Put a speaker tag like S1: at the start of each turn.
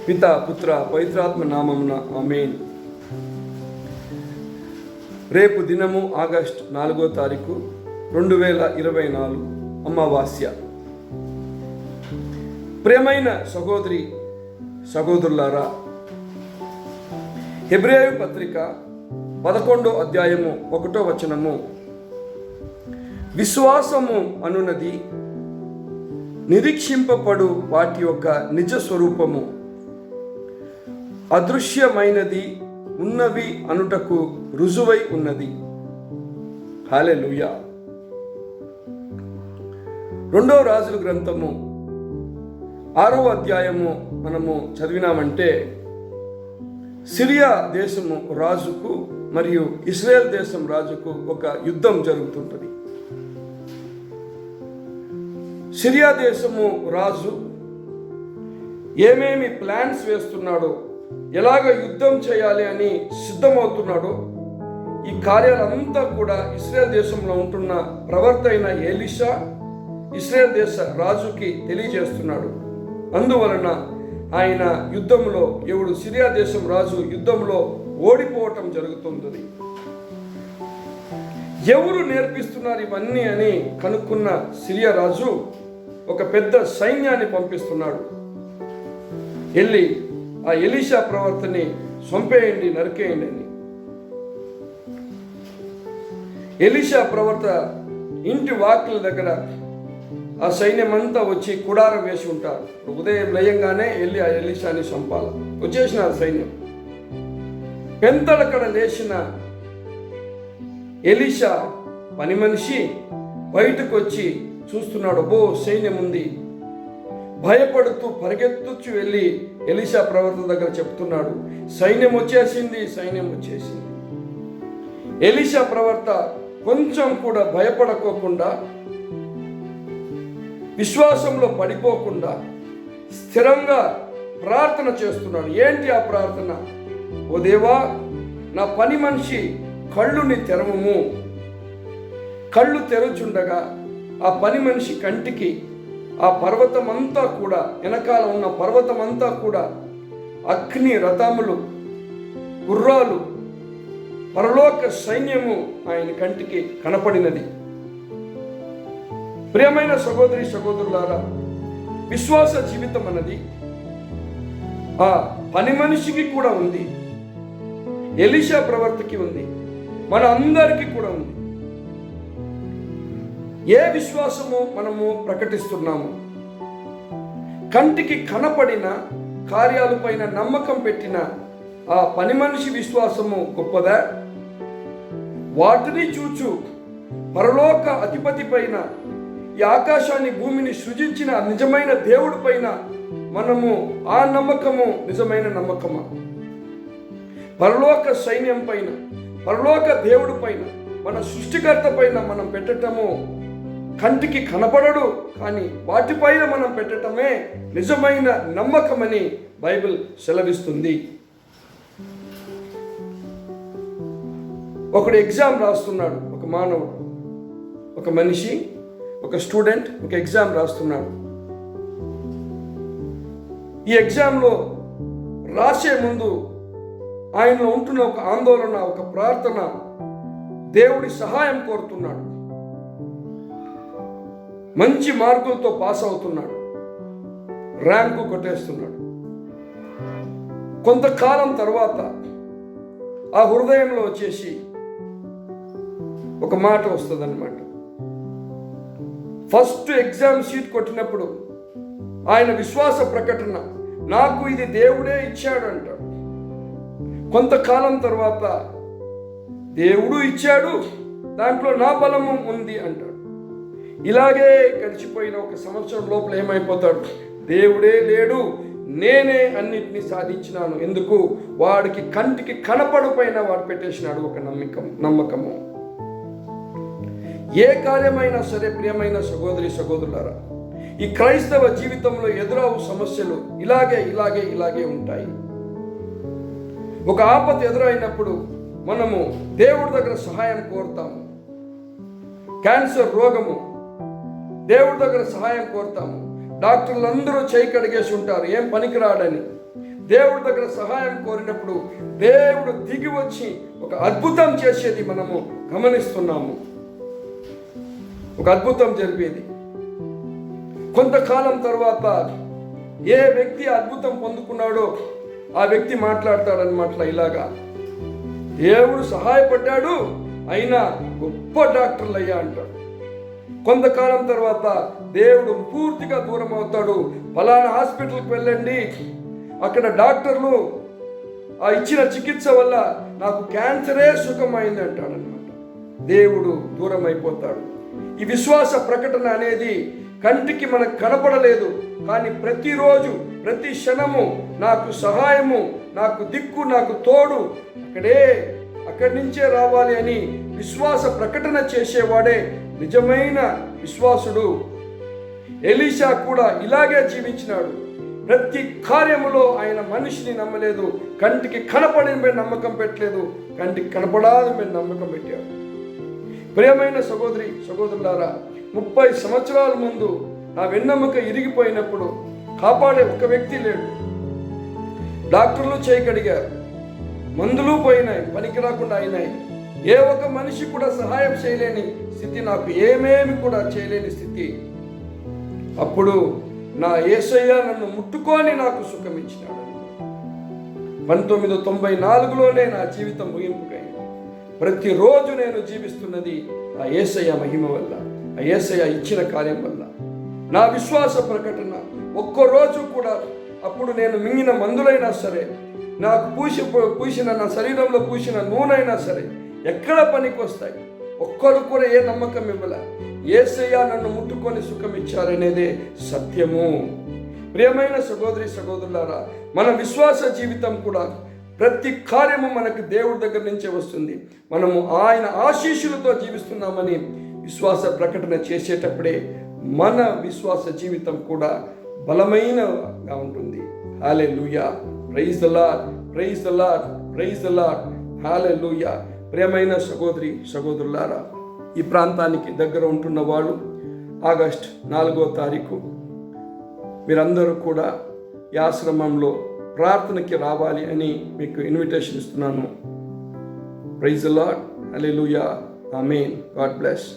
S1: పిత పుత్ర పవిత్రాత్మ నామమున ఆమేన్. రేపు దినము ఆగస్టు 4వ తారీఖు 2024 అమావాస్య. ప్రియమైన సహోదరి సహోదరులారా, హెబ్రేయు పత్రిక 11వ అధ్యాయము 1వ వచనము, విశ్వాసము అనున్నది నిరీక్షింపబడు వాటి యొక్క నిజ స్వరూపము, అదృశ్యమైనది ఉన్నవి అనుటకు రుజువై ఉన్నది. హల్లెలూయా. 2వ రాజుల గ్రంథము 6వ అధ్యాయము మనము చదివినామంటే, సిరియా దేశము రాజుకు మరియు ఇశ్రాయేల్ దేశం రాజుకు ఒక యుద్ధం జరుగుతుంటుంది. సిరియా దేశము రాజు ఏమేమి ప్లాన్స్ వేస్తున్నాడో, ఎలాగ యుద్ధం చేయాలి అని సిద్ధమవుతున్నాడో, ఈ కార్యాలంతా కూడా ఇశ్రాయేల్ దేశంలో ఉంటున్న ప్రవక్త అయిన ఎలీషా ఇశ్రాయేల్ దేశ రాజుకి తెలియజేస్తున్నాడు. అందువలన ఆయన యుద్ధంలో సిరియా దేశం రాజు యుద్ధంలో ఓడిపోవటం జరుగుతుంది. ఎవరు నేర్పిస్తున్నారు ఇవన్నీ అని కనుక్కున్న సిరియా రాజు ఒక పెద్ద సైన్యాన్ని పంపిస్తున్నాడు. వెళ్ళి ఆ ఎలీషా ప్రవర్తని చంపేయండి, నరికేయండి అని. ఎలీషా ప్రవర్త ఇంటి వాకిల దగ్గర ఆ సైన్యం అంతా వచ్చి కుడారం వేసి ఉంటారు. ఉదయం లయంగానే వెళ్ళి ఆ ఎలీషాని చంపాలి. వచ్చేసిన సైన్యం పెంతలకడ లేచిన ఎలీషా పని మనిషి బయటకు వచ్చి చూస్తున్నాడు. సైన్యం ఉంది. భయపడుతూ పరిగెత్తుచ్చు వెళ్ళి ఎలీషా ప్రవర్త దగ్గర చెప్తున్నాడు, సైన్యం వచ్చేసింది. ఎలీషా ప్రవర్త కొంచెం కూడా భయపడకోకుండా, విశ్వాసంలో పడిపోకుండా స్థిరంగా ప్రార్థన చేస్తున్నాడు. ఏంటి ఆ ప్రార్థన? ఓ దేవా, నా పని మనిషి కళ్ళుని తెరవము. కళ్ళు తెరుచుండగా ఆ పని మనిషి కంటికి ఆ పర్వతం అంతా కూడా, వెనకాల ఉన్న పర్వతం అంతా కూడా అగ్ని రథములు, గుర్రాలు, పరలోక సైన్యము ఆయన కంటికి కనపడినది. ప్రియమైన సహోదరి సహోదరులారా, విశ్వాస జీవితం అన్నది ఆ పని మనిషికి కూడా ఉంది, ఎలీషా ప్రవర్తకి ఉంది, మన అందరికీ కూడా ఉంది. ఏ విశ్వాసము మనము ప్రకటిస్తున్నాము? కంటికి కనపడిన కార్యాలపైన నమ్మకం పెట్టిన ఆ పని మనిషి విశ్వాసము గొప్పదా? వాటిని చూచు పరలోక అధిపతి పైన, ఈ ఆకాశాన్ని భూమిని సృజించిన నిజమైన దేవుడి పైన మనము ఆ నమ్మకము నిజమైన నమ్మకమా? పరలోక సైన్యం పైన, పరలోక దేవుడి పైన, మన సృష్టికర్త పైన మనం పెట్టటము కంటికి కనపడడు, కానీ వాటిపైన మనం పెట్టటమే నిజమైన నమ్మకమని బైబిల్ సెలవిస్తుంది. ఒకడు ఎగ్జామ్ రాస్తున్నాడు. ఒక మానవుడు, ఒక మనిషి, ఒక స్టూడెంట్ ఒక ఎగ్జామ్ రాస్తున్నాడు. ఈ ఎగ్జామ్లో రాసే ముందు ఆయనలో ఉంటున్న ఒక ఆందోళన, ఒక ప్రార్థన, దేవుడి సహాయం కోరుతున్నాడు. మంచి మార్కులతో పాస్ అవుతున్నాడు, ర్యాంకు కొట్టేస్తున్నాడు. కొంతకాలం తర్వాత ఆ హృదయంలో వచ్చేసి ఒక మాట వస్తుందన్నమాట. ఫస్ట్ ఎగ్జామ్ షీట్ కొట్టినప్పుడు ఆయన విశ్వాస ప్రకటన, నాకు ఇది దేవుడే ఇచ్చాడు అంటాడు. కొంతకాలం తర్వాత దేవుడు ఇచ్చాడు, దాంట్లో నా బలము ఉంది అంటాడు. ఇలాగే గడిచిపోయిన 1 సంవత్సరం లోపల ఏమైపోతాడు? దేవుడే లేడు, నేనే అన్నిటినీ సాధించినాను. ఎందుకు? వాడికి కంటికి కనపడపైన వాడు పెట్టేసినాడు ఒక నమ్మకము. ఏ కార్యమైనా సరే ప్రియమైన సహోదరి సహోదరులారా, ఈ క్రైస్తవ జీవితంలో ఎదురవు సమస్యలు ఇలాగే ఉంటాయి. ఒక ఆపద ఎదురైనప్పుడు మనము దేవుడి దగ్గర సహాయం కోరుతాము. క్యాన్సర్ రోగము, దేవుడి దగ్గర సహాయం కోరుతాము. డాక్టర్లు అందరూ చేయి కడిగేసి ఉంటారు, ఏం పనికిరాడని. దేవుడి దగ్గర సహాయం కోరినప్పుడు దేవుడు దిగి వచ్చి ఒక అద్భుతం చేసేది మనము గమనిస్తున్నాము. ఒక అద్భుతం జరిగేది. కొంతకాలం తర్వాత ఏ వ్యక్తి అద్భుతం పొందుకున్నాడో ఆ వ్యక్తి మాట్లాడతాడనమాట ఇలాగా, దేవుడు సహాయపడ్డాడు, అయినా గొప్ప డాక్టర్లు అయ్యా అంటాడు. కొంతకాలం తర్వాత దేవుడు పూర్తిగా దూరం అవుతాడు. ఫలానా హాస్పిటల్కి వెళ్ళండి, అక్కడ డాక్టర్లు ఆ ఇచ్చిన చికిత్స వల్ల నాకు క్యాన్సరే సుఖమైంది అంటాడనమాట. దేవుడు దూరం అయిపోతాడు. ఈ విశ్వాస ప్రకటన అనేది కంటికి మనకు కనపడలేదు, కానీ ప్రతిరోజు ప్రతి క్షణము నాకు సహాయము, నాకు దిక్కు, నాకు తోడు అక్కడి నుంచే రావాలి అని విశ్వాస ప్రకటన చేసేవాడే నిజమైన విశ్వాసుడు. ఎలీషా కూడా ఇలాగే జీవించినాడు. ప్రతి కార్యములో ఆయన మనిషిని నమ్మలేదు, కంటికి కనపడిన మీద నమ్మకం పెట్టలేదు, కంటికి కనపడాలని మీద నమ్మకం పెట్టాడు. ప్రియమైన సహోదరి సహోదరులారా, 30 సంవత్సరాల ముందు నా వెన్నెముక ఇరిగిపోయినప్పుడు కాపాడే ఒక వ్యక్తి లేడు. డాక్టర్లు చేయగలిగారు, మందులు పోయినాయి, పనికి రాకుండా అయినాయి. ఏ ఒక్క మనిషి కూడా సహాయం చేయలేని స్థితి, నాకు ఏమేమి కూడా చేయలేని స్థితి. అప్పుడు నా యేసయ్య నన్ను ముట్టుకొని నాకు సుఖం ఇచ్చినాడు. 1994లోనే నా జీవితం ముగింపుకైంది. ప్రతిరోజు నేను జీవిస్తున్నది ఆ యేసయ్య మహిమ వల్ల, ఆ యేసయ్య ఇచ్చిన కార్యం వల్ల. నా విశ్వాస ప్రకటన ఒక్కరోజు కూడా, అప్పుడు నేను మింగిన మందులైనా సరే, నాకు పూసిన నా శరీరంలో పూసిన నూనెైనా సరే ఎక్కడ పనికి వస్తాయి? ఒక్కరు కూడా ఏ నమ్మకం ఇవ్వలే. యేసయ్య నన్ను ముట్టుకొని సుఖం ఇచ్చారనేదే సత్యము. ప్రియమైన సహోదరి సహోదరులారా, మన విశ్వాస జీవితం కూడా ప్రతి కార్యము మనకు దేవుడి దగ్గర నుంచే వస్తుంది. మనము ఆయన ఆశీస్సులతో జీవిస్తున్నామని విశ్వాస ప్రకటన చేసేటప్పుడే మన విశ్వాస జీవితం కూడా బలమైనగా ఉంటుంది. Hallelujah, praise the Lord, praise the Lord, praise the Lord, hallelujah. ప్రియమైన సహోదరి సహోదరులారా, ఈ ప్రాంతానికి దగ్గర ఉంటున్న వాళ్ళు ఆగస్టు 4వ తారీఖు మీరందరూ కూడా ఈ ఆశ్రమంలో ప్రార్థనకి రావాలి అని మీకు ఇన్విటేషన్ ఇస్తున్నాను. Praise the Lord, hallelujah, amen. God bless.